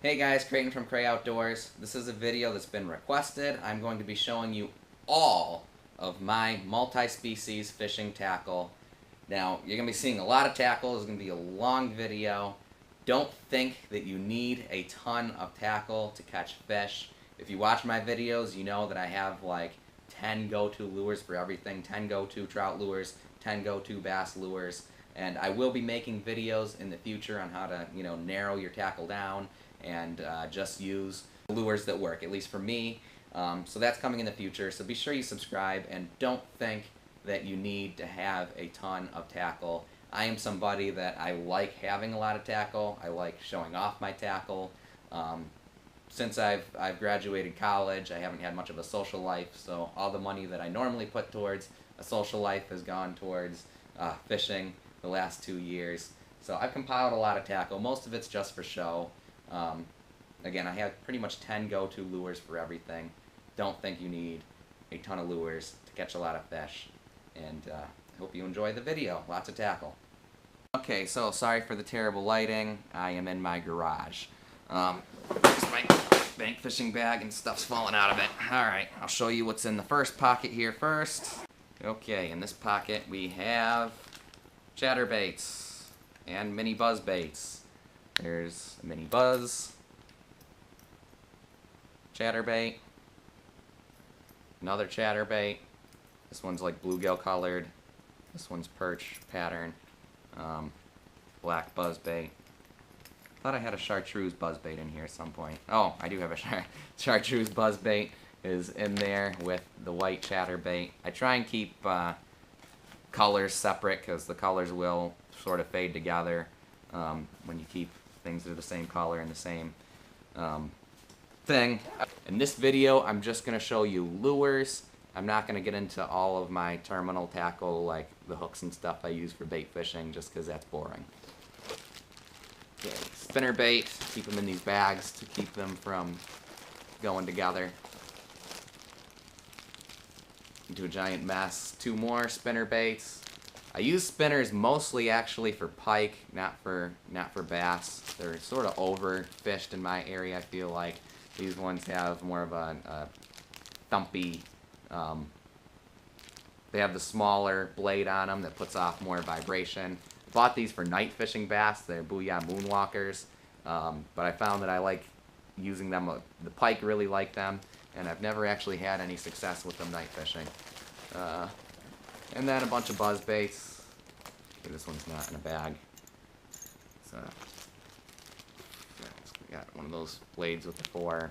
Hey guys, Creighton from Cray Outdoors. This is a video that's been requested. I'm going to be showing you all of my multi-species fishing tackle. Now, you're going to be seeing a lot of tackle. It's going to be a long video. Don't think that you need a ton of tackle to catch fish. If you watch my videos, you know that I have like 10 go-to lures for everything. 10 go-to trout lures, 10 go-to bass lures. And I will be making videos in the future on how to, narrow your tackle down and just use lures that work, at least for me. So that's coming in the future. So be sure you subscribe and don't think that you need to have a ton of tackle. I am somebody that I like having a lot of tackle. I like showing off my tackle. Since I've graduated college, I haven't had much of a social life, so all the money that I normally put towards a social life has gone towards fishing the last 2 years. So I've compiled a lot of tackle. Most of it's just for show. Again, I have pretty much 10 go-to lures for everything. Don't think you need a ton of lures to catch a lot of fish. And I hope you enjoy the video. Lots of tackle. Okay, so sorry for the terrible lighting. I am in my garage. Here's my bank fishing bag and stuff's falling out of it. Alright, I'll show you what's in the first pocket here first. Okay, in this pocket we have chatterbaits and mini buzzbaits. There's a mini buzz, chatterbait, another chatterbait. This one's like bluegill colored. This one's perch pattern. Black buzzbait. Thought I had a chartreuse buzzbait in here at some point. Oh, I do have a chartreuse buzzbait is in there with the white chatterbait. I try and keep colors separate because the colors will sort of fade together when you keep things that are the same color and the same thing. In this video, I'm just going to show you lures. I'm not going to get into all of my terminal tackle, like the hooks and stuff I use for bait fishing, just because that's boring. Okay, spinner bait, keep them in these bags to keep them from going together into a giant mess. 2 more spinner baits. I use spinners mostly actually for pike, not for bass. They're sort of overfished in my area, I feel like. These ones have more of a thumpy, they have the smaller blade on them that puts off more vibration. I bought these for night fishing bass. They're Booyah Moonwalkers, but I found that I like using them. The pike really like them, and I've never actually had any success with them night fishing. And then a bunch of buzz baits. Okay, this one's not in a bag. So, we got one of those blades with the 4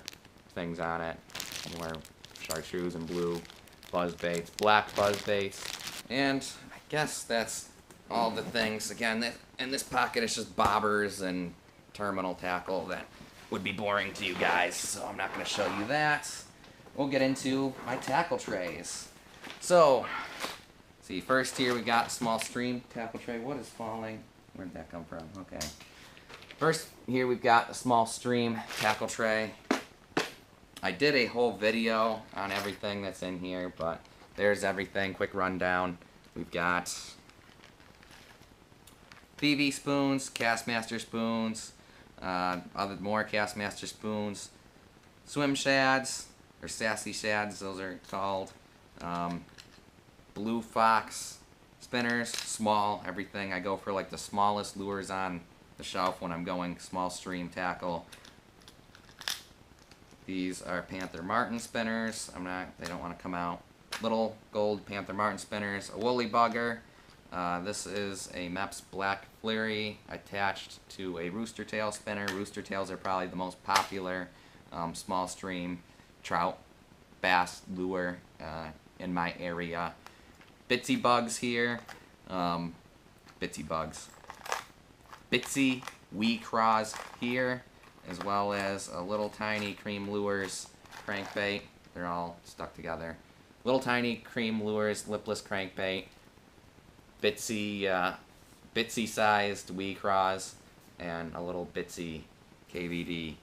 things on it. More chartreuse and blue buzz baits, black buzz baits, and I guess that's all the things. Again, in this pocket it's just bobbers and terminal tackle that would be boring to you guys, so I'm not going to show you that. We'll get into my tackle trays. So, see, first here we got a small stream tackle tray. What is falling? Where did that come from? Okay. First here we've got a small stream tackle tray. I did a whole video on everything that's in here, but there's everything. Quick rundown. We've got PV spoons, Castmaster spoons, more Castmaster spoons, swim shads, or sassy shads, those are called. Blue fox spinners, small, everything. I go for like the smallest lures on the shelf when I'm going small stream tackle. These are Panther Martin spinners. They don't want to come out. Little gold Panther Martin spinners. A woolly bugger. This is a Mepps Black Flurry attached to a rooster tail spinner. Rooster tails are probably the most popular small stream trout bass lure in my area. Bitsy bugs here. Bitsy bugs. Bitsy wee craws here, as well as a little tiny Cream Lures crankbait. They're all stuck together. Little tiny Cream Lures lipless crankbait. Bitsy sized wee craws, and a little Bitsy KVD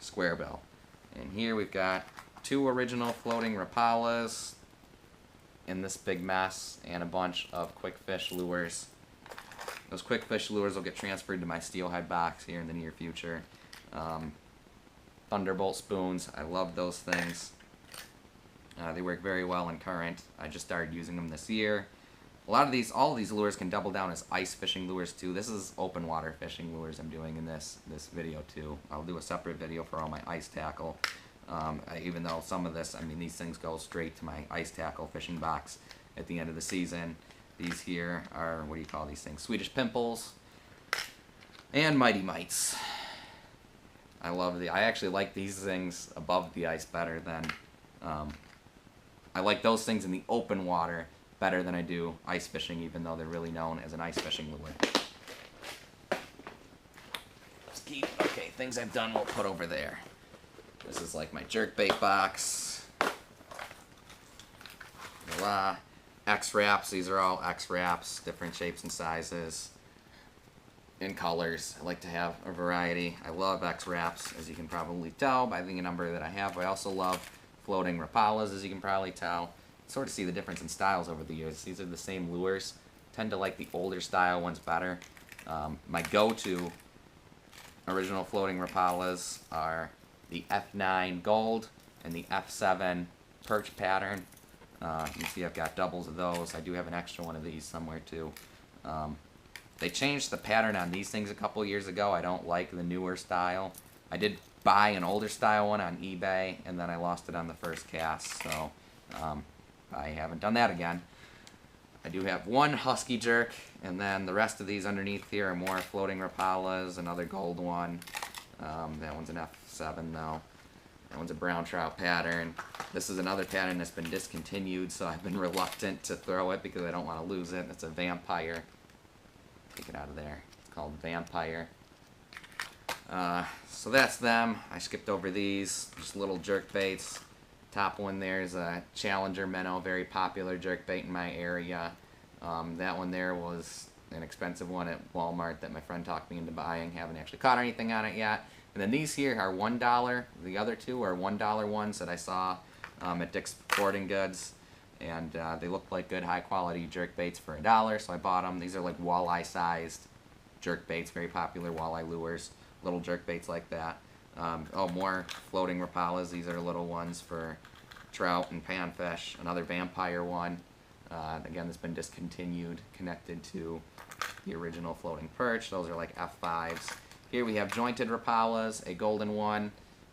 square bill. And here we've got 2 original floating Rapalas in this big mess, and a bunch of quick fish lures. Those quick fish lures will get transferred to my Steelhead box here in the near future. Thunderbolt spoons, I love those things. They work very well in current. I just started using them this year. All of these lures can double down as ice fishing lures too. This is open water fishing lures I'm doing in this video too. I'll do a separate video for all my ice tackle. Even though some of this, I mean, these things go straight to my ice tackle fishing box at the end of the season. These here are, what do you call these things? Swedish pimples and Mighty Mites. I actually like these things above the ice better than, I like those things in the open water better than I do ice fishing, even though they're really known as an ice fishing lure. Okay, things I've done we'll put over there. This is like my jerkbait box. Voila. X-wraps, these are all X-wraps, different shapes and sizes. In colors. I like to have a variety. I love X-wraps, as you can probably tell by the number that I have. I also love floating Rapalas, as you can probably tell. Sort of see the difference in styles over the years. These are the same lures. Tend to like the older style ones better. My go-to original floating Rapalas are the F9 Gold and the F7 Perch pattern. You can see I've got doubles of those. I do have an extra one of these somewhere too. They changed the pattern on these things a couple years ago. I don't like the newer style. I did buy an older style one on eBay, and then I lost it on the first cast, so I haven't done that again. I do have one Husky jerk, and then the rest of these underneath here are more floating Rapalas, another gold one. That one's an F7 though. That one's a brown trout pattern. This is another pattern that's been discontinued, so I've been reluctant to throw it because I don't want to lose it. It's a Vampire. Take it out of there. It's called Vampire. So that's them. I skipped over these. Just little jerk baits. Top one there is a Challenger minnow, very popular jerk bait in my area. That one there was an expensive one at Walmart that my friend talked me into buying. Haven't actually caught anything on it yet. And then these here are $1. The other two are $1 ones that I saw at Dick's Sporting Goods. And they look like good high quality jerk baits for $1, so I bought them. These are like walleye sized jerk baits, very popular walleye lures, little jerk baits like that. Oh, more floating Rapalas. These are little ones for trout and panfish. Another Vampire one. Again, that's been discontinued, connected to the original floating perch. Those are like F5s. Here we have jointed Rapalas, a golden one,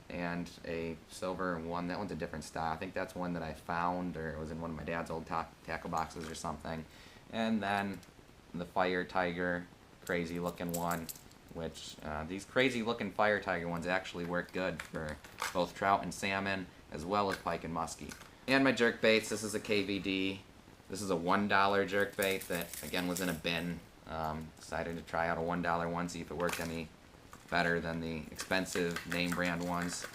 and a silver one. That one's a different style. I think that's one that I found, or it was in one of my dad's old tackle boxes or something. And then the Fire Tiger, crazy looking one, which these crazy looking Fire Tiger ones actually work good for both trout and salmon, as well as pike and muskie. And my jerk baits, this is a KVD. This is a $1 jerk bait that, again, was in a bin. Decided to try out a $1 one, see if it worked any better than the expensive name brand ones.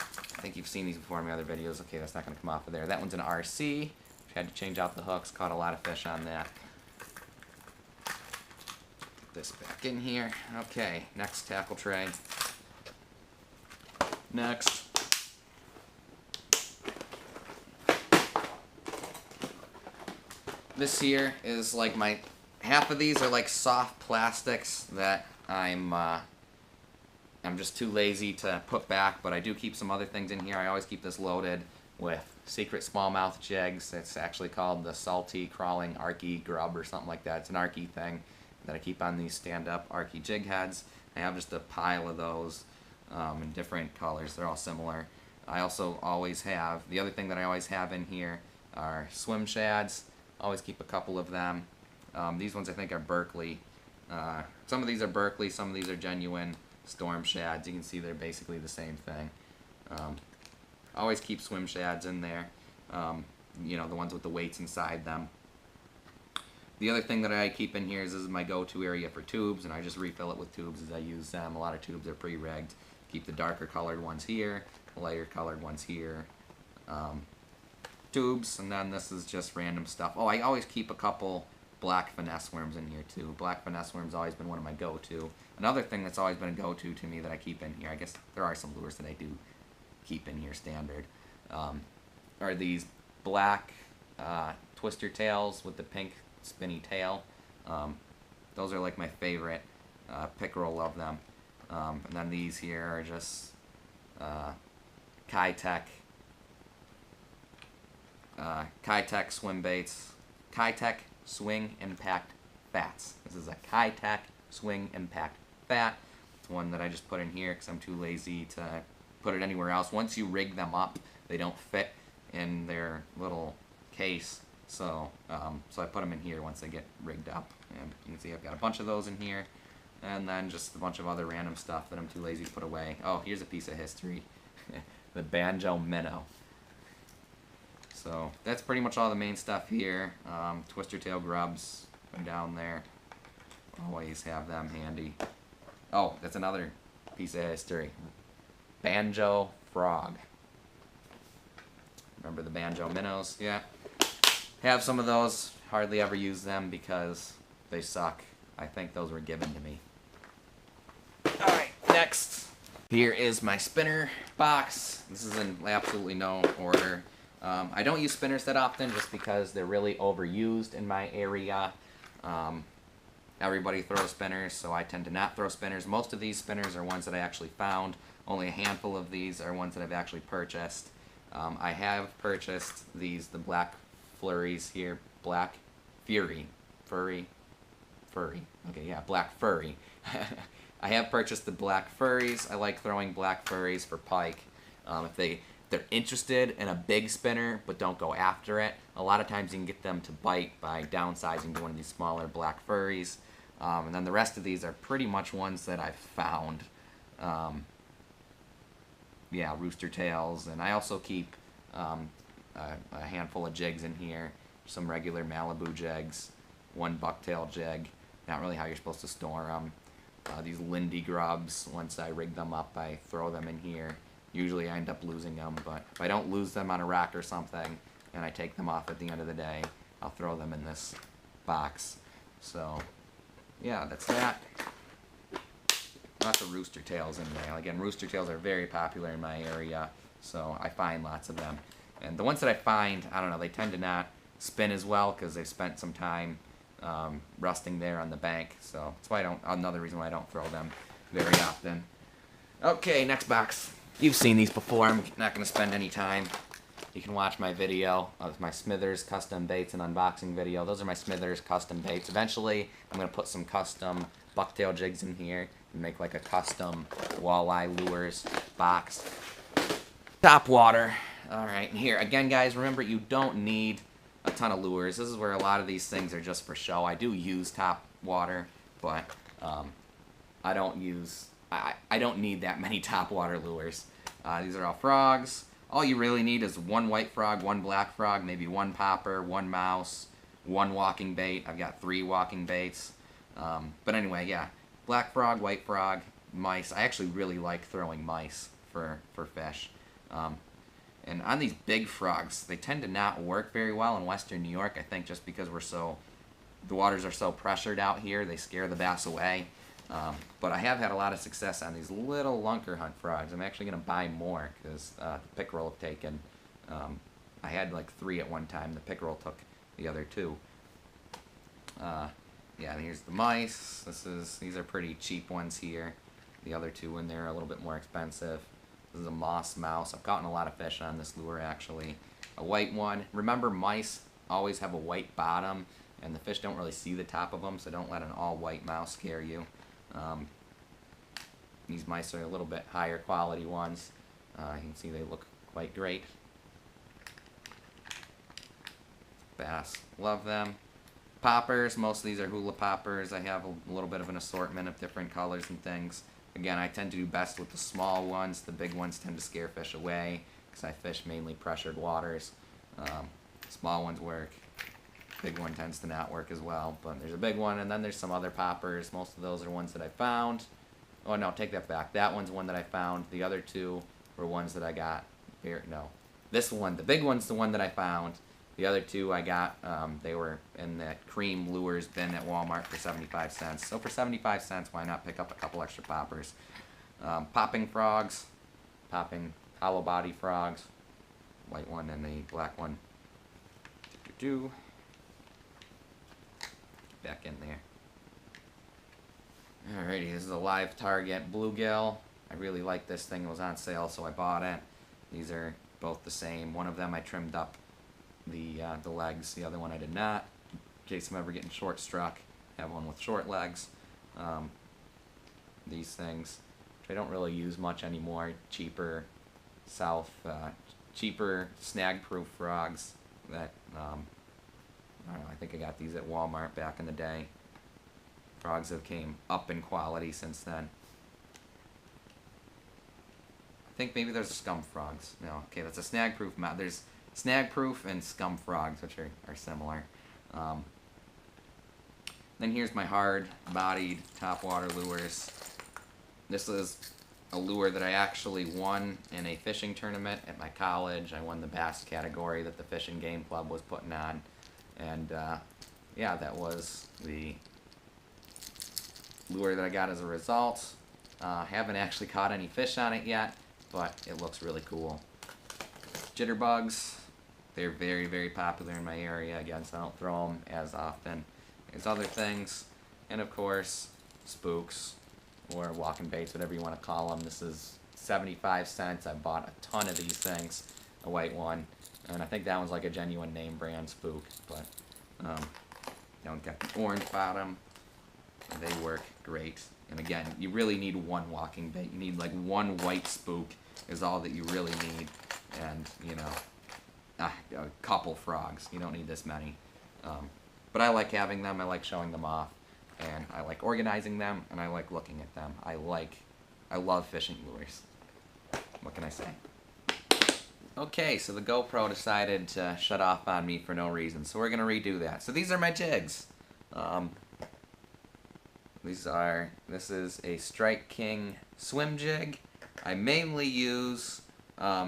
I think you've seen these before in my other videos. Okay, that's not going to come off of there. That one's an RC. Had to change out the hooks. Caught a lot of fish on that. Get this back in here. Okay, next tackle tray. Next. This here is like my... Half of these are like soft plastics that I'm just too lazy to put back, but I do keep some other things in here. I always keep this loaded with secret smallmouth jigs. It's actually called the Salty Crawling Arky Grub or something like that. It's an Arky thing that I keep on these stand-up Arky jig heads. I have just a pile of those in different colors. They're all similar. I also always have, the other thing that I always have in here are swim shads. Always keep a couple of them. These ones I think are Berkley. Some of these are Berkley, some of these are genuine storm shads. You can see they're basically the same thing. Always keep swim shads in there. You know, the ones with the weights inside them. The other thing that I keep in here is this is my go-to area for tubes, and I just refill it with tubes as I use them. A lot of tubes are pre-rigged. Keep the darker colored ones here, the lighter colored ones here. Tubes, and then this is just random stuff. Oh, I always keep a couple black finesse worms in here too. Black finesse worms always been one of my go-to. Another thing that's always been a go-to to me that I keep in here, I guess there are some lures that I do keep in here standard, are these black twister tails with the pink spinny tail. Those are like my favorite. Pickerel love them. And then these here are just Kitech swim baits. Kitech Swing Impact Fats. This is a Kitech Swing Impact Fat. It's one that I just put in here because I'm too lazy to put it anywhere else. Once you rig them up, they don't fit in their little case. So I put them in here once they get rigged up. And you can see I've got a bunch of those in here. And then just a bunch of other random stuff that I'm too lazy to put away. Oh, here's a piece of history. The Banjo Minnow. So that's pretty much all the main stuff here. Twister tail grubs are down there. Always have them handy. Oh, that's another piece of history. Banjo frog. Remember the banjo minnows? Yeah. Have some of those. Hardly ever use them because they suck. I think those were given to me. Alright, next. Here is my spinner box. This is in absolutely no order. I don't use spinners that often just because they're really overused in my area. Everybody throws spinners, so I tend to not throw spinners. Most of these spinners are ones that I actually found. Only a handful of these are ones that I've actually purchased. I have purchased these, the black flurries here. Black Fury. Furry. Okay, yeah, black furry. I have purchased the black furries. I like throwing black furries for pike. If they're interested in a big spinner but don't go after it, a lot of times you can get them to bite by downsizing to one of these smaller black furries. And then the rest of these are pretty much ones that I've found. Yeah, rooster tails, and I also keep a handful of jigs in here. Some regular Malibu jigs, one bucktail jig. Not really how you're supposed to store them. These Lindy grubs, once I rig them up, I throw them in here. Usually I end up losing them, but if I don't lose them on a rack or something, and I take them off at the end of the day, I'll throw them in this box. So, yeah, that's that. Lots of rooster tails in there. Again, rooster tails are very popular in my area, so I find lots of them. And the ones that I find, I don't know, they tend to not spin as well because they've spent some time rusting there on the bank. So that's why another reason why I don't throw them very often. Okay, next box. You've seen these before. I'm not going to spend any time. You can watch my video of my Smithers custom baits and unboxing video. Those are my Smithers custom baits. Eventually, I'm going to put some custom bucktail jigs in here and make like a custom walleye lures box. Top water. Alright, and here, again guys, remember you don't need a ton of lures. This is where a lot of these things are just for show. I do use top water, but I don't need that many top water lures. These are all frogs. All you really need is one white frog, one black frog, maybe one popper, one mouse, one walking bait. I've got 3 walking baits. But anyway, yeah, black frog, white frog, mice. I actually really like throwing mice for fish. And on these big frogs, they tend to not work very well in western New York, I think just because the waters are so pressured out here, they scare the bass away. But I have had a lot of success on these little lunker hunt frogs. I'm actually going to buy more because the pickerel have taken, I had like 3 at one time. The pickerel took the other 2. Yeah, and here's the mice. These are pretty cheap ones here. The other 2 in there are a little bit more expensive. This is a moss mouse. I've gotten a lot of fish on this lure actually. A white one. Remember, mice always have a white bottom, and the fish don't really see the top of them, so don't let an all white mouse scare you. These mice are a little bit higher quality ones. You can see they look quite great. Bass, love them. Poppers, most of these are hula poppers. I have a little bit of an assortment of different colors and things. Again, I tend to do best with the small ones. The big ones tend to scare fish away because I fish mainly pressured waters. Small ones work. Big one tends to not work as well, but there's a big one, and then there's some other poppers. Most of those are ones that I found. Oh no, take that back. That one's one that I found. The other 2 were ones that I got. This one, the big one's the one that I found. The other 2 I got, they were in that cream lures bin at Walmart for 75 cents. So for 75 cents, why not pick up a couple extra poppers? Popping frogs, popping hollow body frogs, white one and the black one. Back in there. Alrighty, this is a live target bluegill. I really like this thing. It was on sale, so I bought it. These are both the same. One of them I trimmed up the legs. The other one I did not. In case I'm ever getting short struck, I have one with short legs. These things, which I don't really use much anymore. Cheaper cheaper snag-proof frogs that I don't know. I think I got these at Walmart back in the day. Frogs have came up in quality since then. I think maybe there's scum frogs. No, okay, that's a snag-proof. There's snag-proof and scum frogs, which are similar. Then here's my hard-bodied topwater lures. This is a lure that I actually won in a fishing tournament at my college. I won the bass category that the Fishing Game Club was putting on. And yeah, that was the lure that I got as a result. Haven't actually caught any fish on it yet, but it looks really cool. Jitterbugs, they're very, very popular in my area. Again, so I don't throw them as often as other things. And of course, spooks, or walking baits, whatever you want to call them. This is 75 cents. I bought a ton of these things, a white one. And I think that one's like a genuine name brand spook, but don't get the orange bottom. They work great. And again, you really need one walking bait. You need like one white spook is all that you really need. And, you know, a couple frogs. You don't need this many. But I like having them. I like showing them off. And I like organizing them. And I like looking at them. I love fishing lures. What can I say? Okay, so the GoPro decided to shut off on me for no reason. So we're going to redo that. So these are my jigs. This is a Strike King swim jig. I mainly use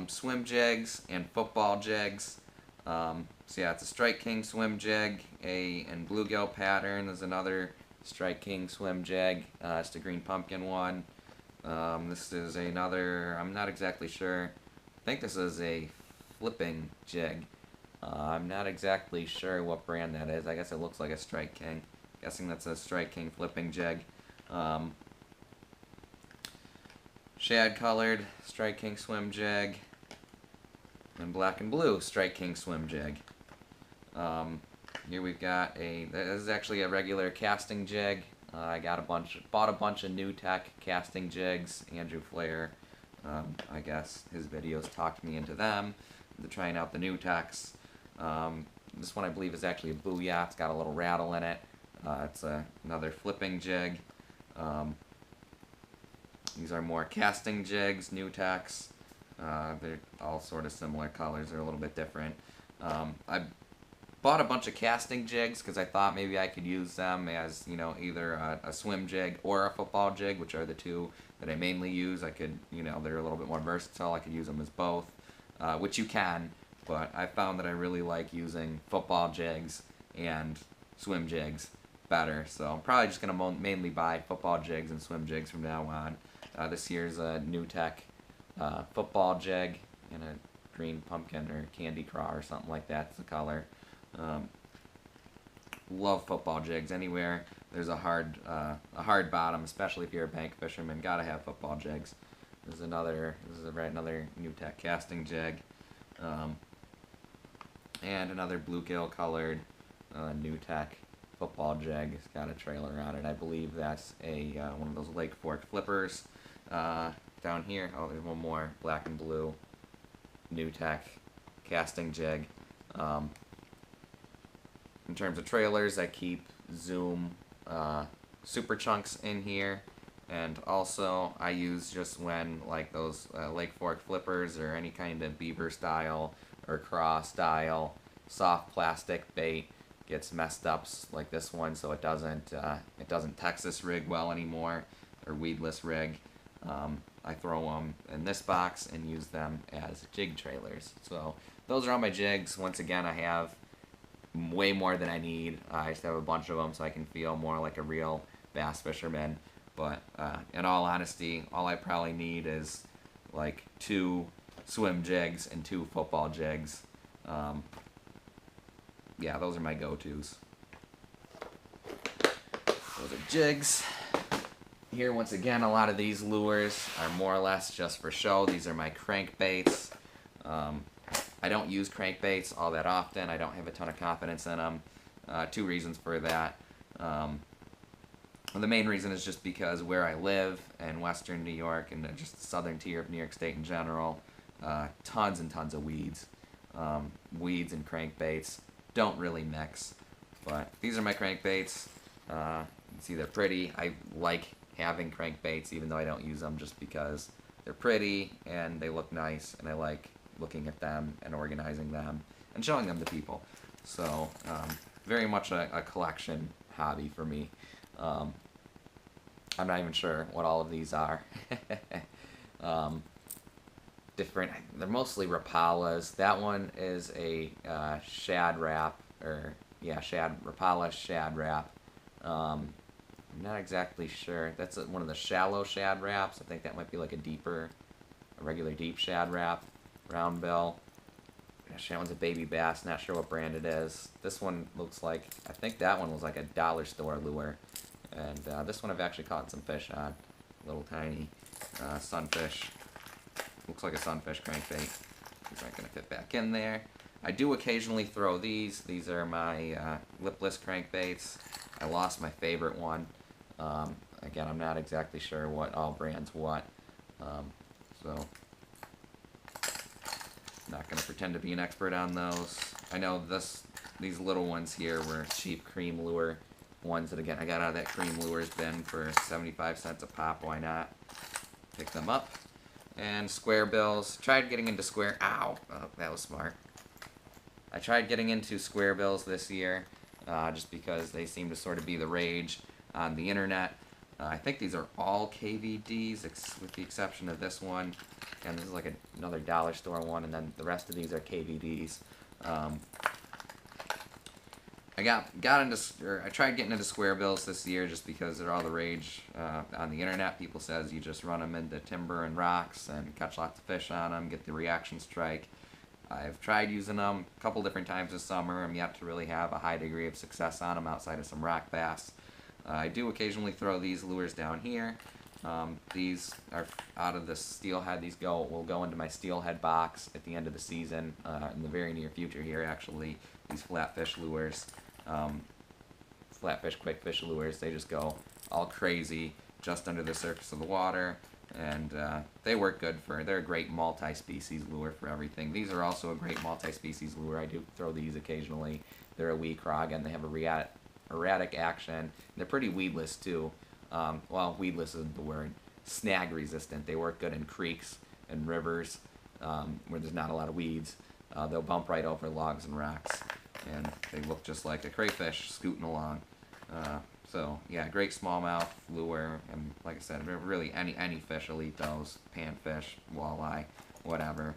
swim jigs and football jigs. So yeah, it's a Strike King swim jig, and bluegill pattern. There's another Strike King swim jig. It's the green pumpkin one. This is another, I'm not exactly sure. I think this is a flipping jig. I'm not exactly sure what brand that is. I guess it looks like a Strike King. Guessing that's a Strike King flipping jig. Shad colored Strike King swim jig. And black and blue Strike King swim jig. Here we've got this is actually a regular casting jig. I bought a bunch of new tech casting jigs. Andrew Flair, I guess his videos talked me into them, into trying out the new techs. This one I believe is actually a Booyah. It's got a little rattle in it. It's another flipping jig. These are more casting jigs, new techs. They're all sort of similar colors. They're a little bit different. I bought a bunch of casting jigs because I thought maybe I could use them as, you know, either a swim jig or a football jig, which are the two that I mainly use. I could, you know, they're a little bit more versatile. I could use them as both, which you can, but I found that I really like using football jigs and swim jigs better. So I'm probably just going to mainly buy football jigs and swim jigs from now on. This here's a new tech football jig in a green pumpkin or candy craw or something like that. It's the color. Love football jigs. Anywhere there's a hard bottom, especially if you're a bank fisherman, gotta have football jigs. This is another new tech casting jig, and another bluegill colored new tech football jig. It's got a trailer on it. I believe that's a one of those Lake Fork flippers. Down here, oh, there's one more black and blue new tech casting jig. In terms of trailers, I keep Zoom super chunks in here, and also I use just when like those Lake Fork flippers or any kind of beaver style or craw style soft plastic bait gets messed up like this one, so it doesn't Texas rig well anymore, or weedless rig. I throw them in this box and use them as jig trailers. So those are all my jigs. Once again, I have way more than I need. I just have a bunch of them so I can feel more like a real bass fisherman. But in all honesty, all I probably need is like 2 swim jigs and 2 football jigs. Yeah, those are my go-tos. Those are jigs. Here, once again, a lot of these lures are more or less just for show. These are my crankbaits. I don't use crankbaits all that often. I don't have a ton of confidence in them. Two reasons for that. The main reason is just because where I live in western New York and just the southern tier of New York State in general, tons and tons of weeds. Weeds and crankbaits don't really mix. But these are my crankbaits. You can see they're pretty. I like having crankbaits even though I don't use them just because they're pretty and they look nice and I like looking at them and organizing them and showing them to people. So very much a collection hobby for me. I'm not even sure what all of these are. Different, they're mostly Rapalas. That one is a shad wrap, or yeah, Rapalas shad wrap. I'm not exactly sure. That's one of the shallow shad wraps. I think that might be like a regular deep shad wrap. Round bill. That one's a baby bass. Not sure what brand it is. This one looks like, I think that one was like a dollar store lure. And this one I've actually caught some fish on. Little tiny sunfish. Looks like a sunfish crankbait. These aren't going to fit back in there. I do occasionally throw these. These are my lipless crankbaits. I lost my favorite one. Again, I'm not exactly sure what all brands what. So, not going to pretend to be an expert on those. I know these little ones here were cheap cream lure ones that, again, I got out of that cream lures bin for 75 cents a pop. Why not? Pick them up. And square bills. Tried getting into square... Ow! Oh, that was smart. I tried getting into square bills this year just because they seem to sort of be the rage on the internet. I think these are all KVDs with the exception of this one. And this is like another dollar store one, and then the rest of these are KVDs. I tried getting into square bills this year just because they're all the rage on the internet. People says you just run them into timber and rocks and catch lots of fish on them, get the reaction strike. I've tried using them a couple different times this summer. I'm yet to really have a high degree of success on them outside of some rock bass. I do occasionally throw these lures down here. These are out of the Steelhead. These will go into my Steelhead box at the end of the season, in the very near future here actually. These flatfish lures, flatfish quick fish lures, they just go all crazy just under the surface of the water, and they work good they're a great multi-species lure for everything. These are also a great multi-species lure. I do throw these occasionally. They're a wee crog and they have a erratic action. They're pretty weedless too. Well, weedless isn't the word. Snag resistant. They work good in creeks and rivers where there's not a lot of weeds. They'll bump right over logs and rocks, and they look just like a crayfish scooting along. So yeah, great smallmouth lure, and like I said, really any fish will eat those. Panfish, walleye, whatever.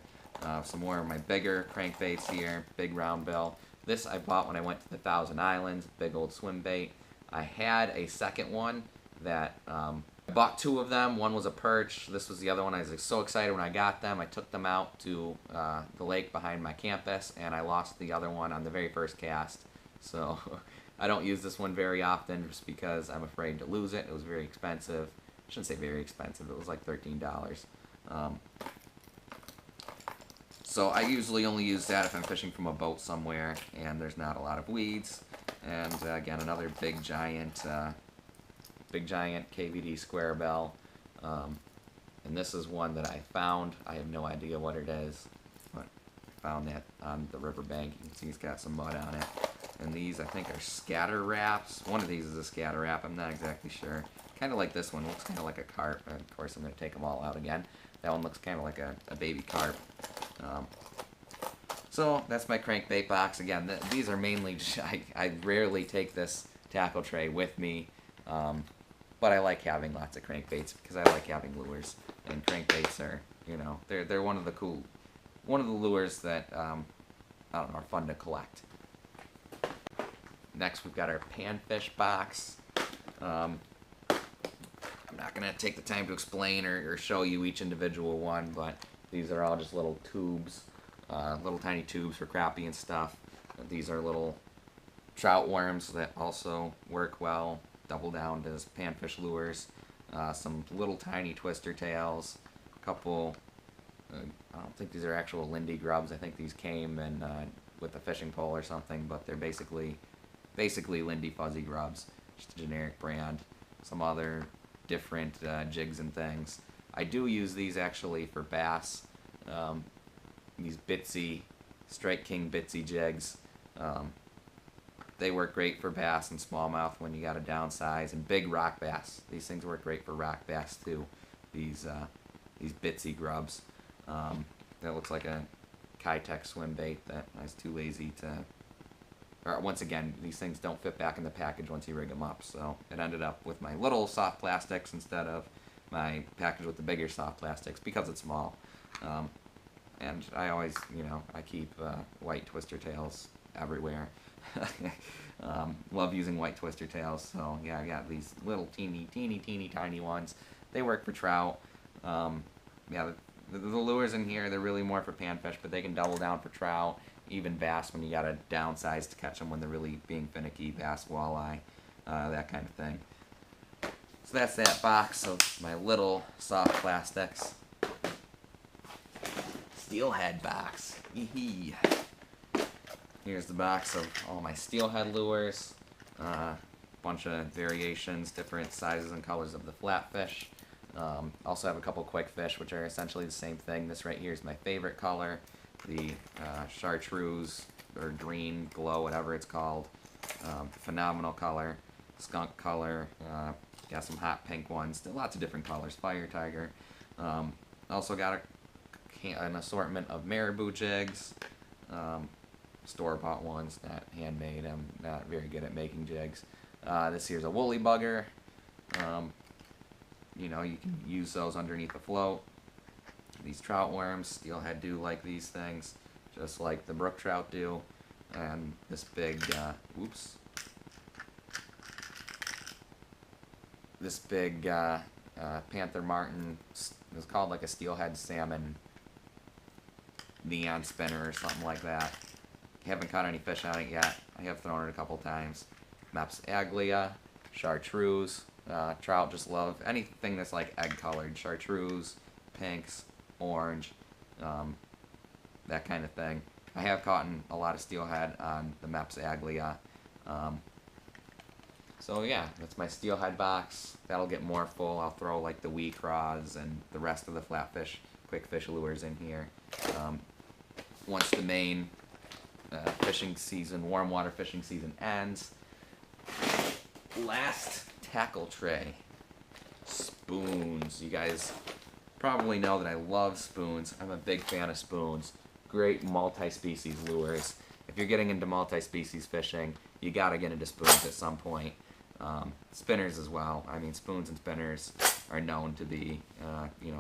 Some more of my bigger crankbaits here. Big round bill. This I bought when I went to the Thousand Islands. Big old swim bait. I had a second one that I bought two of them. One was a perch. This was the other one. I was so excited when I got them. I took them out to the lake behind my campus, and I lost the other one on the very first cast. So I don't use this one very often just because I'm afraid to lose it. It was very expensive. I shouldn't say very expensive. It was like $13. So I usually only use that if I'm fishing from a boat somewhere and there's not a lot of weeds. And again, another big giant KVD square bell. And this is one that I found. I have no idea what it is, but I found that on the riverbank. You can see it's got some mud on it. And these, I think, are scatter wraps. One of these is a scatter wrap. I'm not exactly sure. Kind of like this one. Looks kind of like a carp. And of course, I'm going to take them all out again. That one looks kind of like a baby carp. So that's my crankbait box. Again, these are mainly, I rarely take this tackle tray with me, but I like having lots of crankbaits because I like having lures. And crankbaits are, you know, they're one of the lures that, I don't know, are fun to collect. Next, we've got our panfish box. I'm not going to take the time to explain or show you each individual one, but these are all just little tubes, little tiny tubes for crappie and stuff. These are little trout worms that also work well, double down as panfish lures. some little tiny twister tails, a couple, I don't think these are actual Lindy grubs, I think these came in with a fishing pole or something, but they're basically Lindy fuzzy grubs, just a generic brand. Some other different jigs and things. I do use these actually for bass, these Bitsy, Strike King Bitsy jigs. They work great for bass and smallmouth when you got to downsize, and big rock bass. These things work great for rock bass too. These Bitsy grubs. That looks like a Kitech swim bait that I was too lazy to. Or once again, these things don't fit back in the package once you rig them up, so it ended up with my little soft plastics instead of my package with the bigger soft plastics because it's small. And I always, I keep white twister tails everywhere. Love using white twister tails, so yeah, I got these little teeny tiny ones. They work for trout. Yeah, the lures in here, they're really more for panfish, but they can double down for trout, even bass when you gotta downsize to catch them when they're really being finicky, bass, walleye, that kind of thing. So that's that box of my little soft plastics. Steelhead box. Yee-hee. Here's the box of all my steelhead lures. Bunch of variations, different sizes and colors of the flatfish. Also have a couple quick fish, which are essentially the same thing. This right here is my favorite color, the chartreuse or green glow, whatever it's called. Phenomenal color, skunk color. Got some hot pink ones. Lots of different colors. Fire tiger. Also got an assortment of marabou jigs. Store-bought ones, not handmade. I'm not very good at making jigs. This here's a woolly bugger. You can use those underneath the float. These trout worms, steelhead do like these things, just like the brook trout do. And this big, this big Panther Martin is called like a steelhead salmon neon spinner or something like that. Haven't caught any fish on it yet. I have thrown it a couple times. Maps aglia, chartreuse. Trout just love anything that's like egg colored. Chartreuse, pinks, orange, that kind of thing. I have caught a lot of steelhead on the Maps aglia. So yeah, that's my steelhead box. That'll get more full. I'll throw like the wee craws and the rest of the flatfish, quick fish lures in here. Once the main fishing season, warm water fishing season ends. Last tackle tray. Spoons. You guys probably know that I love spoons. I'm a big fan of spoons. Great multi-species lures. If you're getting into multi-species fishing, you gotta get into spoons at some point. Spinners as well. I mean, spoons and spinners are known to be,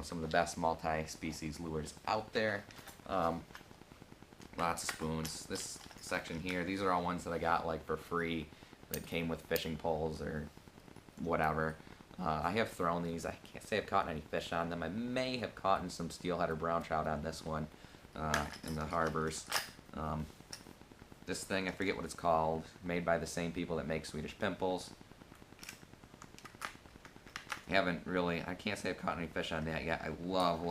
some of the best multi-species lures out there. Lots of spoons. This section here, these are all ones that I got like for free that came with fishing poles or whatever. I have thrown these. I can't say I've caught any fish on them. I may have caught some steelhead or brown trout on this one in the harbors. This thing, I forget what it's called, made by the same people that make Swedish pimples. I can't say I've caught any fish on that yet. I love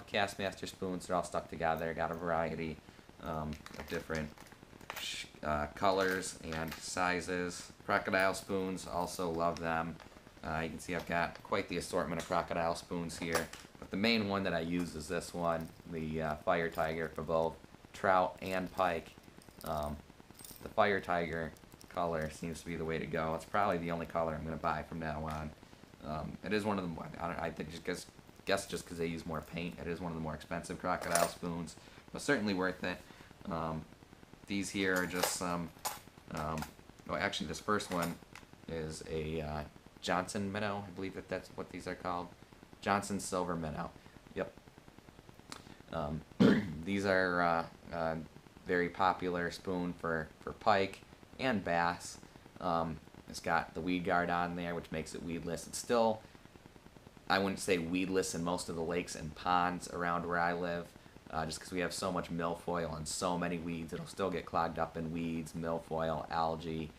Castmaster spoons. They're all stuck together. Got a variety of different colors and sizes. Crocodile spoons, also love them. You can see I've got quite the assortment of crocodile spoons here. But the main one that I use is this one, the Fire Tiger for both trout and pike. The Fire Tiger color seems to be the way to go. It's probably the only color I'm going to buy from now on. It is one of the, I think guess just because they use more paint, it is one of the more expensive crocodile spoons, but certainly worth it. These here are just some, actually this first one is a Johnson minnow. I believe that's what these are called. Johnson silver minnow. Yep. These are very popular spoon for pike and bass. It's got the weed guard on there, which makes it weedless. It's still, I wouldn't say weedless in most of the lakes and ponds around where I live, just because we have so much milfoil and so many weeds. It'll still get clogged up in weeds, milfoil, algae.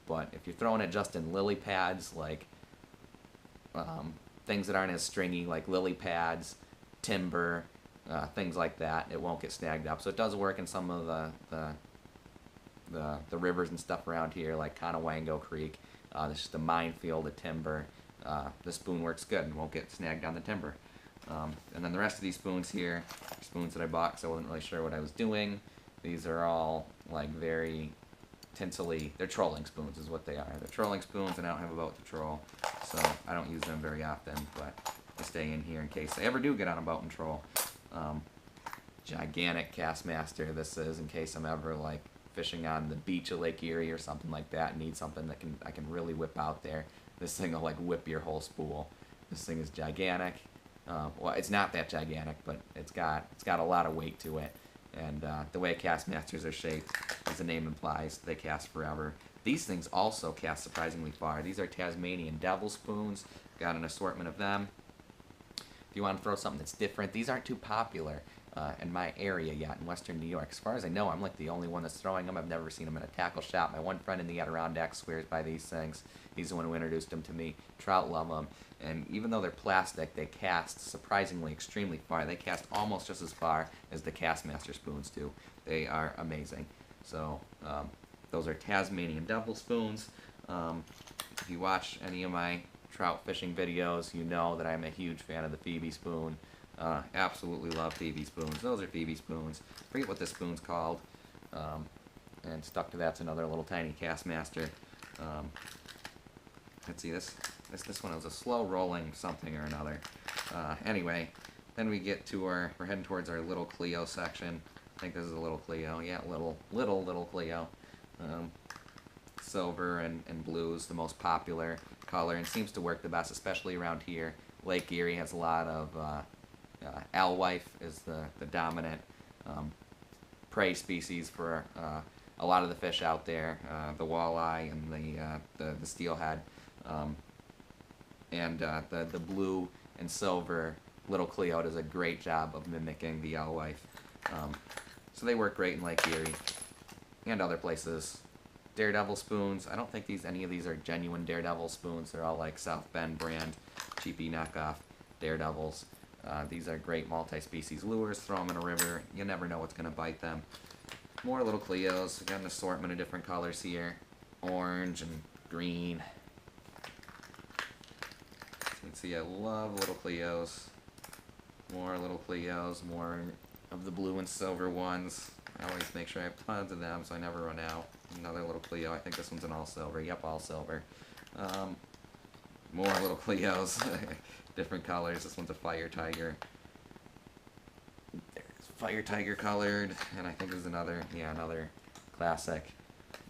But if you're throwing it just in lily pads, like things that aren't as stringy, like lily pads, timber, things like that, it won't get snagged up. So it does work in some of the rivers and stuff around here, like Conewango Creek. It's just a minefield of timber. The spoon works good and won't get snagged on the timber. And then the rest of these spoons here, spoons that I bought because I wasn't really sure what I was doing. These are all like very tinsely, they're trolling spoons is what they are. They're trolling spoons, and I don't have a boat to troll, so I don't use them very often, but I stay in here in case I ever do get on a boat and troll. Gigantic Castmaster this is, in case I'm ever like fishing on the beach of Lake Erie or something like that and need something that I can really whip out there. This thing will like whip your whole spool. This thing is gigantic. Well, it's not that gigantic, but it's got a lot of weight to it. And the way Castmasters are shaped, as the name implies, they cast forever. These things also cast surprisingly far. These are Tasmanian Devil spoons. Got an assortment of them. If you want to throw something that's different, these aren't too popular in my area yet in Western New York. As far as I know, I'm like the only one that's throwing them. I've never seen them in a tackle shop. My one friend in the Adirondacks swears by these things. He's the one who introduced them to me. Trout love them. And even though they're plastic, they cast surprisingly extremely far. They cast almost just as far as the Castmaster spoons do. They are amazing. So those are Tasmanian Devil spoons. If you watch any of my trout fishing videos, you know that I'm a huge fan of the Phoebe spoon. Absolutely love Phoebe spoons. Those are Phoebe spoons. Forget what this spoon's called. And stuck to that's another little tiny Castmaster. Let's see, this one was a slow rolling something or another. Anyway, then we get to we're heading towards our little Cleo section. I think this is a little Cleo. Yeah, little Cleo. Silver and blue is the most popular color and seems to work the best, especially around here. Lake Erie has a lot of alewife is the dominant prey species for a lot of the fish out there, the walleye and the steelhead. And the blue and silver little Cleo does a great job of mimicking the alewife. So they work great in Lake Erie and other places. Daredevil spoons, I don't think any of these are genuine Daredevil spoons. They're all like South Bend brand, cheapy knockoff Daredevils. These are great multi-species lures. Throw them in a river. You never know what's going to bite them. More little Cleos. We've got an assortment of different colors here. Orange and green. You can see I love little Cleos. More little Cleos. More of the blue and silver ones. I always make sure I have tons of them so I never run out. Another little Cleo. I think this one's an all silver. Yep, all silver. More little Cleos. Different colors. This one's a fire tiger. There's fire tiger colored. And I think there's another classic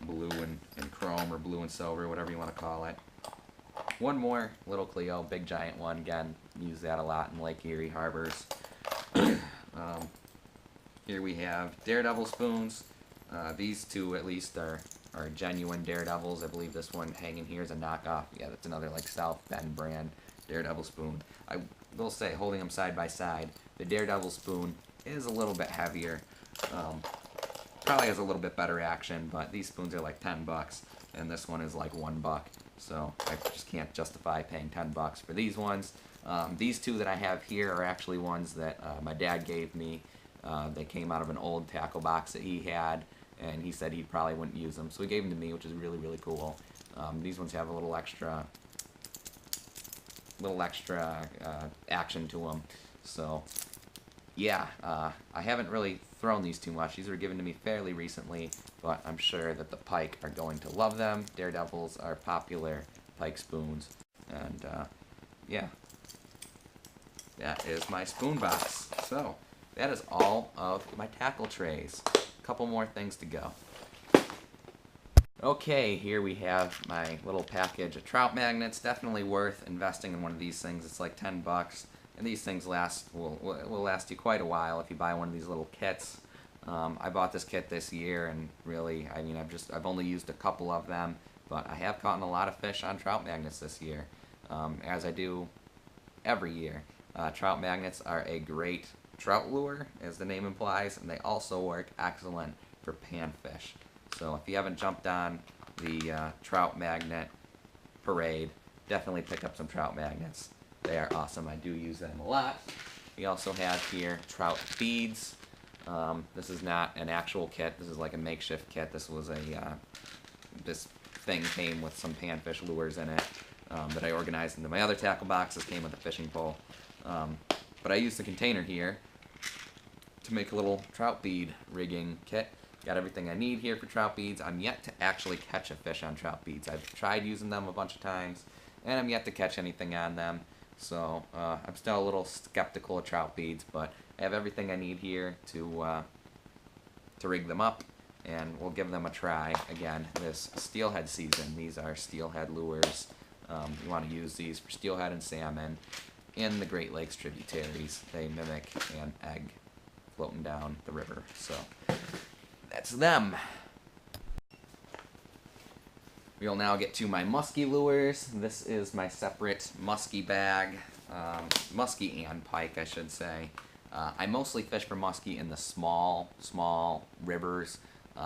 blue and chrome or blue and silver, whatever you want to call it. One more little Cleo, big giant one. Again, use that a lot in Lake Erie harbors. Here we have Daredevil spoons. These two at least are genuine Daredevils. I believe this one hanging here is a knockoff. Yeah, that's another like South Bend brand Daredevil spoon. I will say, holding them side by side, the Daredevil spoon is a little bit heavier. Probably has a little bit better action, but these spoons are like $10, and this one is like $1. So I just can't justify paying $10 for these ones. These two that I have here are actually ones that my dad gave me. They came out of an old tackle box that he had, and he said he probably wouldn't use them, so he gave them to me, which is really, really cool. These ones have a little extra action to them. So yeah, I haven't really thrown these too much. These were given to me fairly recently, but I'm sure that the Pike are going to love them. Daredevils are popular Pike spoons, and yeah, that is my spoon box. So that is all of my tackle trays. A couple more things to go. Okay, here we have my little package of trout magnets. Definitely worth investing in one of these things. It's like $10, and these things will last you quite a while if you buy one of these little kits. I bought this kit this year, and really, I mean, I've only used a couple of them, but I have caught a lot of fish on trout magnets this year, as I do every year. Trout magnets are a great trout lure, as the name implies, and they also work excellent for panfish. So if you haven't jumped on the trout magnet parade, definitely pick up some trout magnets. They are awesome. I do use them a lot. We also have here trout feeds. This is not an actual kit. This is like a makeshift kit. This was a this thing came with some panfish lures in it that I organized into my other tackle box. This came with a fishing pole. But I used the container here to make a little trout bead rigging kit. Got everything I need here for trout beads. I'm yet to actually catch a fish on trout beads. I've tried using them a bunch of times, and I'm yet to catch anything on them. So I'm still a little skeptical of trout beads, but I have everything I need here to rig them up, and we'll give them a try again this steelhead season. These are steelhead lures. You want to use these for steelhead and salmon in the Great Lakes tributaries. They mimic an egg floating down the river. So that's them. We'll now get to my muskie lures. This is my separate muskie bag. Muskie and pike, I should say. I mostly fish for muskie in the small rivers,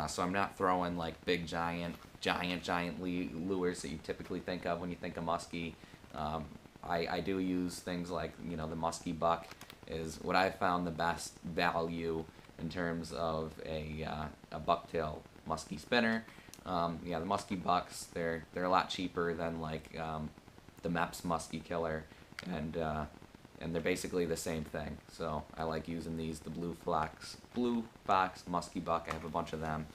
so I'm not throwing like big giant lures that you typically think of when you think of muskie. I do use things like, you know, the muskie buck is what I've found the best value in terms of a bucktail muskie spinner. Yeah, the muskie bucks, they're a lot cheaper than like the MEPS muskie killer, and they're basically the same thing. So I like using these, the blue fox muskie buck. I have a bunch of them.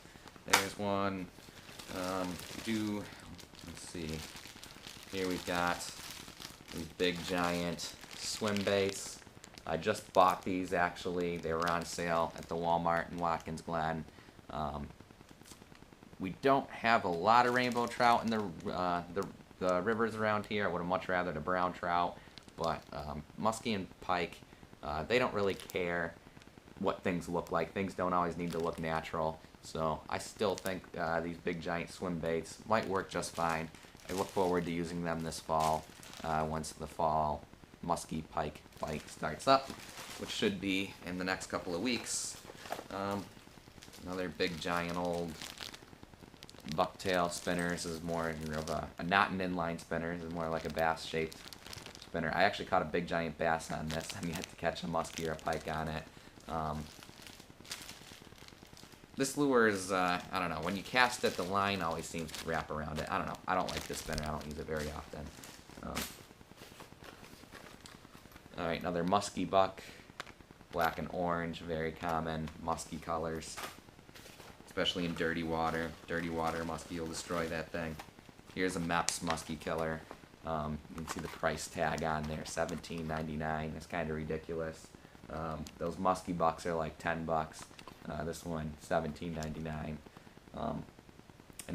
There's one. Let's see. Here we've got these big giant swim baits. I just bought these actually. They were on sale at the Walmart in Watkins Glen. We don't have a lot of rainbow trout in the rivers around here. I would have much rather the brown trout, but muskie and pike, they don't really care what things look like. Things don't always need to look natural. So I still think these big giant swim baits might work just fine. I look forward to using them this fall once the fall muskie pike fight starts up, which should be in the next couple of weeks. Another big giant old bucktail spinner. This is more of a not an inline spinner. This is more like a bass shaped spinner. I actually caught a big giant bass on this. I'm yet to catch a muskie or a pike on it. This lure is, I don't know, when you cast it, the line always seems to wrap around it. I don't know. I don't like this spinner. I don't use it very often. Alright, another muskie buck. Black and orange, very common muskie colors. Especially in dirty water. Dirty water muskie will destroy that thing. Here's a MEPS muskie killer. You can see the price tag on there, $17.99. It's kind of ridiculous. Those muskie bucks are like $10. This one, $17.99. And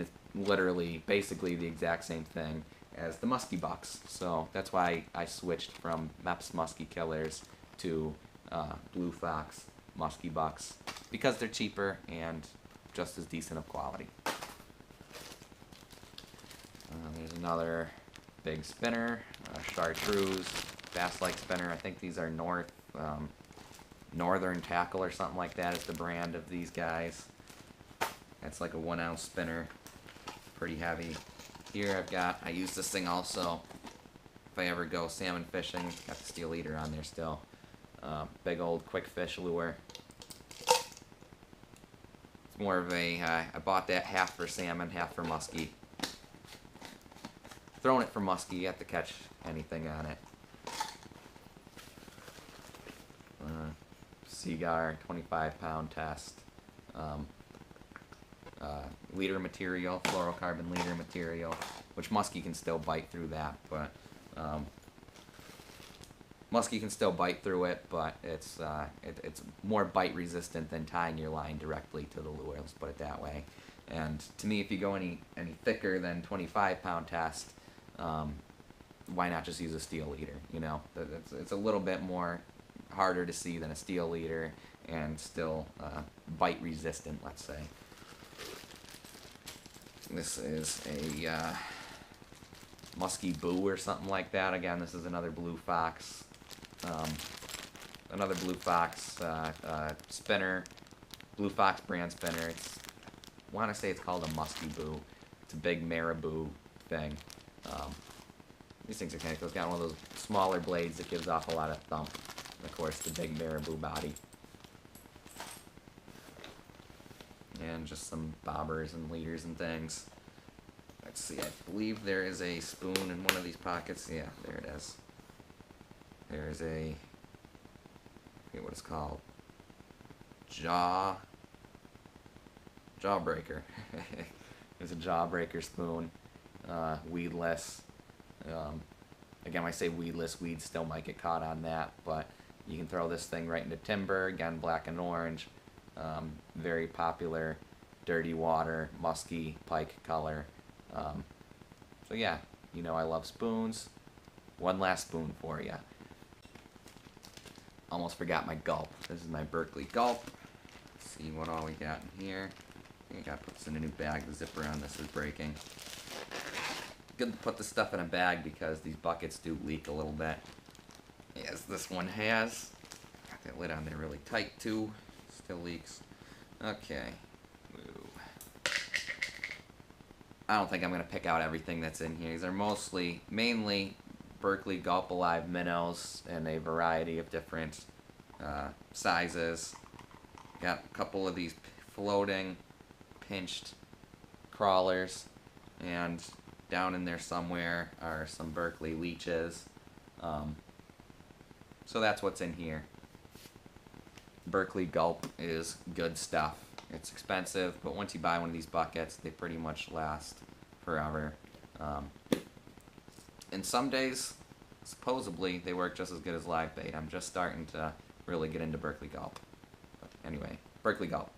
it's literally, basically the exact same thing as the muskie bucks. So that's why I switched from MEPS muskie killers to blue fox muskie bucks, because they're cheaper and just as decent of quality. There's another big spinner, chartreuse, bass-like spinner. I think these are Northern Tackle or something like that is the brand of these guys. That's like a 1 ounce spinner, pretty heavy. Here I use this thing also if I ever go salmon fishing. Got the steel leader on there still. Big old quick fish lure. It's more of a, I bought that half for salmon, half for muskie. Throwing it for muskie, you have to catch anything on it. Seagar, 25-pound test. Leader material, fluorocarbon leader material, which muskie can still bite through that, but muskie can still bite through it, but it's more bite resistant than tying your line directly to the lure. Let's put it that way. And to me, if you go any thicker than 25-pound test, why not just use a steel leader? You know, it's a little bit more harder to see than a steel leader, and still bite resistant, let's say. This is a muskie boo or something like that. Again, this is another blue fox. Another blue fox spinner, blue fox brand spinner. I want to say it's called a muskie boo. It's a big marabou thing. These things are kind of cool. It's got one of those smaller blades that gives off a lot of thump. And of course, the big marabou body. And just some bobbers and leaders and things. Let's see, I believe there is a spoon in one of these pockets. Yeah, there it is. There is a, I forget what it's called. Jawbreaker. There's a jawbreaker spoon. Weedless. Again, when I say weedless, weeds still might get caught on that, but you can throw this thing right into timber. Again, black and orange. Very popular, dirty water, musky, pike color. So yeah, you know I love spoons. One last spoon for you. Almost forgot my gulp. This is my Berkley Gulp. Let's see what all we got in here. I think I gotta put this in a new bag. The zipper on this is breaking. Good to put this stuff in a bag because these buckets do leak a little bit. As this one has. Got that lid on there really tight too. Still leaks. Okay. Ooh. I don't think I'm gonna pick out everything that's in here. These are mainly Berkley Gulp Alive minnows in a variety of different sizes. Got a couple of these floating, pinched crawlers, and down in there somewhere are some Berkley leeches. So that's what's in here. Berkley Gulp is good stuff. It's expensive, but once you buy one of these buckets, they pretty much last forever. And some days, supposedly, they work just as good as live bait. I'm just starting to really get into Berkley Gulp. But anyway, Berkley Gulp.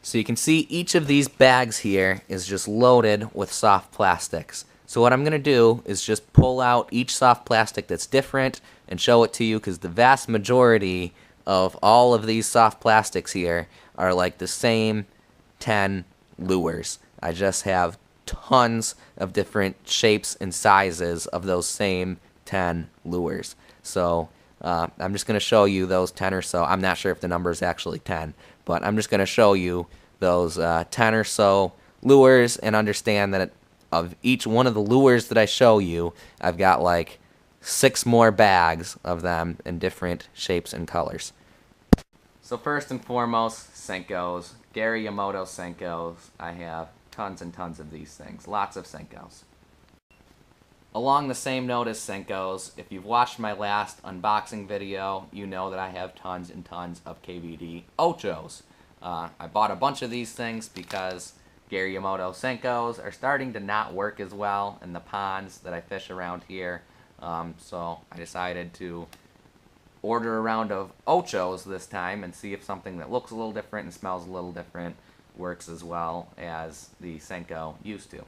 So you can see each of these bags here is just loaded with soft plastics. So what I'm going to do is just pull out each soft plastic that's different and show it to you, because the vast majority of all of these soft plastics here are like the same 10 lures. I just have tons of different shapes and sizes of those same 10 lures. So I'm just going to show you those 10 or so. I'm not sure if the number is actually 10, but I'm just going to show you those 10 or so lures, and understand that of each one of the lures that I show you, I've got like 6 more bags of them in different shapes and colors. So first and foremost, Senkos. Gary Yamamoto Senkos. I have tons and tons of these things. Lots of Senkos. Along the same note as Senkos, if you've watched my last unboxing video, you know that I have tons and tons of KVD Ochos. I bought a bunch of these things because Gary Yamamoto Senkos are starting to not work as well in the ponds that I fish around here. So I decided to order a round of Ochos this time and see if something that looks a little different and smells a little different works as well as the Senko used to.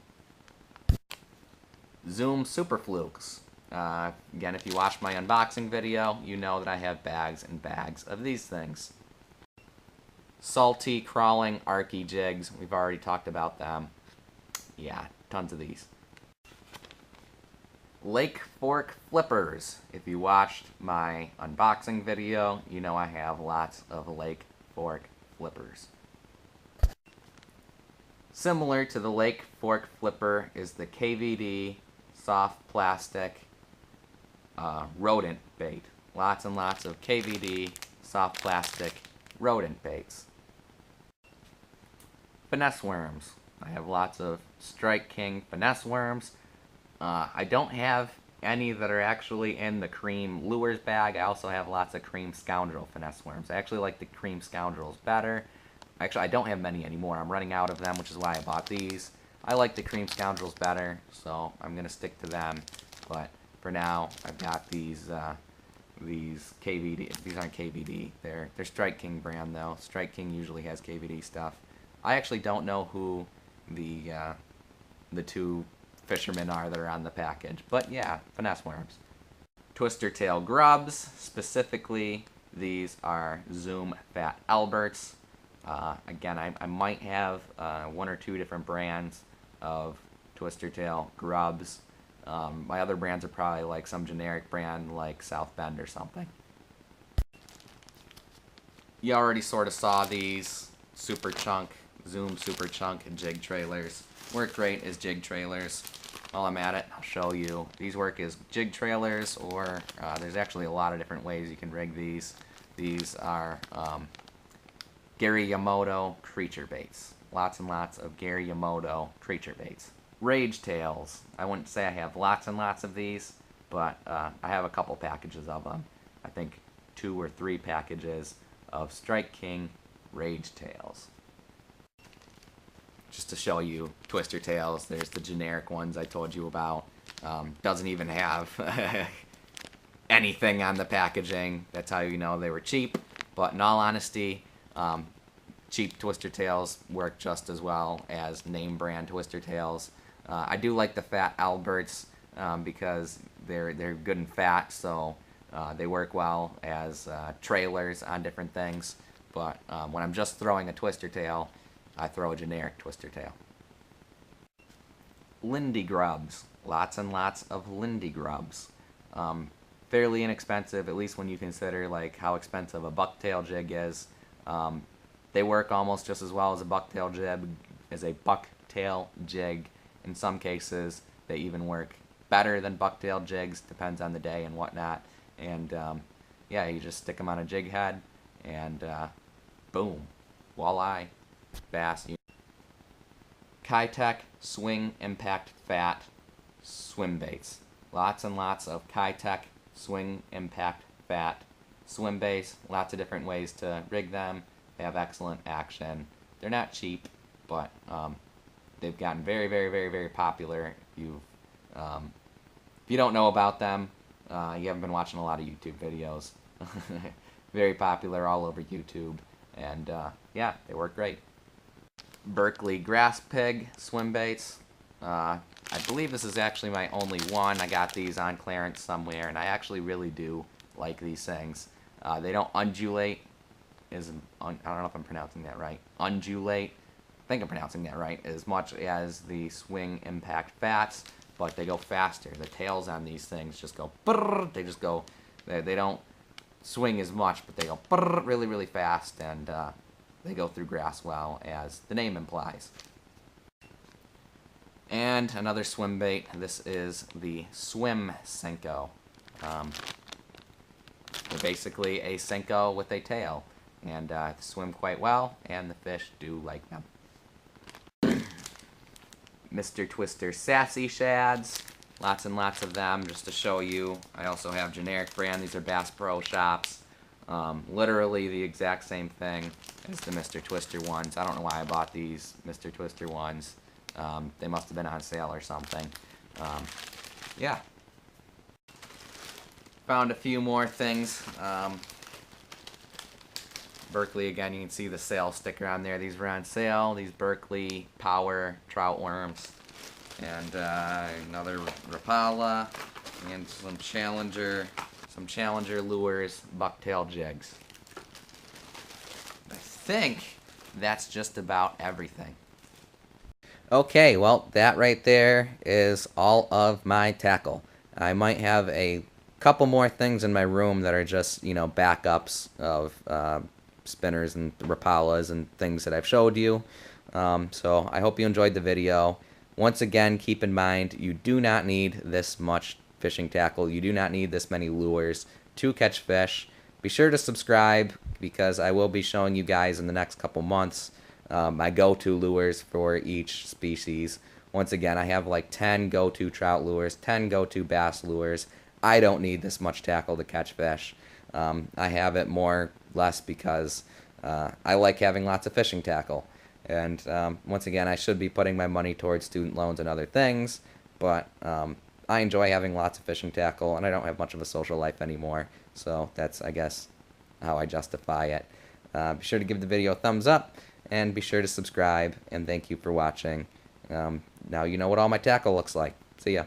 Zoom Super Flukes. Again, if you watched my unboxing video, you know that I have bags and bags of these things. Salty Crawling Arky Jigs. We've already talked about them. Yeah, tons of these. Lake Fork Flippers. If you watched my unboxing video, you know I have lots of Lake Fork Flippers. Similar to the Lake Fork Flipper is the KVD soft plastic rodent bait. Lots and lots of KVD soft plastic rodent baits. Finesse worms. I have lots of Strike King finesse worms. I don't have any that are actually in the Cream Lures bag. I also have lots of Cream Scoundrel finesse worms. I actually like the Cream Scoundrels better. Actually, I don't have many anymore. I'm running out of them, which is why I bought these. I like the Cream Scoundrels better, so I'm going to stick to them. But for now, I've got these KVD. These aren't KVD. They're Strike King brand, though. Strike King usually has KVD stuff. I actually don't know who the 2 fishermen are that are on the package. But yeah, finesse worms. Twister tail grubs. Specifically, these are Zoom Fat Alberts. Again, I might have 1 or 2 different brands of twister tail grubs. My other brands are probably like some generic brand like South Bend or something. You already sort of saw these Super Chunk, Zoom Super Chunk jig trailers. Work great as jig trailers. while I'm at it, I'll show you. These work as jig trailers, or there's actually a lot of different ways you can rig these. These are Gary Yamamoto creature baits. Lots and lots of Gary Yamamoto creature baits. Rage tails. I wouldn't say I have lots and lots of these, but I have a couple packages of them. I think 2 or 3 packages of Strike King Rage tails. Just to show you twister tails, there's the generic ones I told you about. Doesn't even have anything on the packaging. That's how you know they were cheap. But in all honesty, cheap twister tails work just as well as name brand twister tails. I do like the fat Alberts because they're good and fat, so they work well as trailers on different things. But when I'm just throwing a twister tail, I throw a generic twister tail. Lindy grubs. Lots and lots of Lindy grubs. Fairly inexpensive, at least when you consider like how expensive a bucktail jig is. They work almost just as well as a bucktail jig. In some cases, they even work better than bucktail jigs. Depends on the day and whatnot. And yeah, you just stick them on a jig head, and boom, walleye, bass. Kitech Swing Impact Fat swim baits. Lots and lots of Kitech Swing Impact Fat swim baits. Lots of different ways to rig them. They have excellent action. They're not cheap, but they've gotten very, very, very, very popular. If you don't know about them, you haven't been watching a lot of YouTube videos. Very popular all over YouTube, and yeah, they work great. Berkley Grass Pig swim baits. I believe this is actually my only one. I got these on clearance somewhere, and I actually really do like these things. They don't undulate. I don't know if I'm pronouncing that right. Undulate. I think I'm pronouncing that right. As much as the Swing Impact Fats, but they go faster. The tails on these things just go brrr. They just go. They don't swing as much, but they go brrr really, really fast, and they go through grass well, as the name implies. And another swim bait. This is the Swim Senko. They're basically a Senko with a tail, and they swim quite well, and the fish do like them. Mr. Twister Sassy Shads. Lots and lots of them, just to show you. I also have generic brand. These are Bass Pro Shops. Literally the exact same thing as the Mr. Twister ones. I don't know why I bought these Mr. Twister ones. They must have been on sale or something. Yeah. Found a few more things. Berkley, again, you can see the sale sticker on there. These were on sale. These Berkley Power Trout Worms. And another Rapala. And some Challenger lures, bucktail jigs. I think that's just about everything. Okay, well, that right there is all of my tackle. I might have a couple more things in my room that are just, you know, backups of spinners and Rapalas and things that I've showed you. So I hope you enjoyed the video. Once again, keep in mind, you do not need this much fishing tackle. You do not need this many lures to catch fish. Be sure to subscribe, because I will be showing you guys in the next couple months my go-to lures for each species. Once again, I have like 10 go-to trout lures, 10 go-to bass lures. I don't need this much tackle to catch fish. I have it more or less because I like having lots of fishing tackle. And once again, I should be putting my money towards student loans and other things, but I enjoy having lots of fishing tackle, and I don't have much of a social life anymore. So that's, I guess, how I justify it. Be sure to give the video a thumbs up, and be sure to subscribe, and thank you for watching. Now you know what all my tackle looks like. See ya.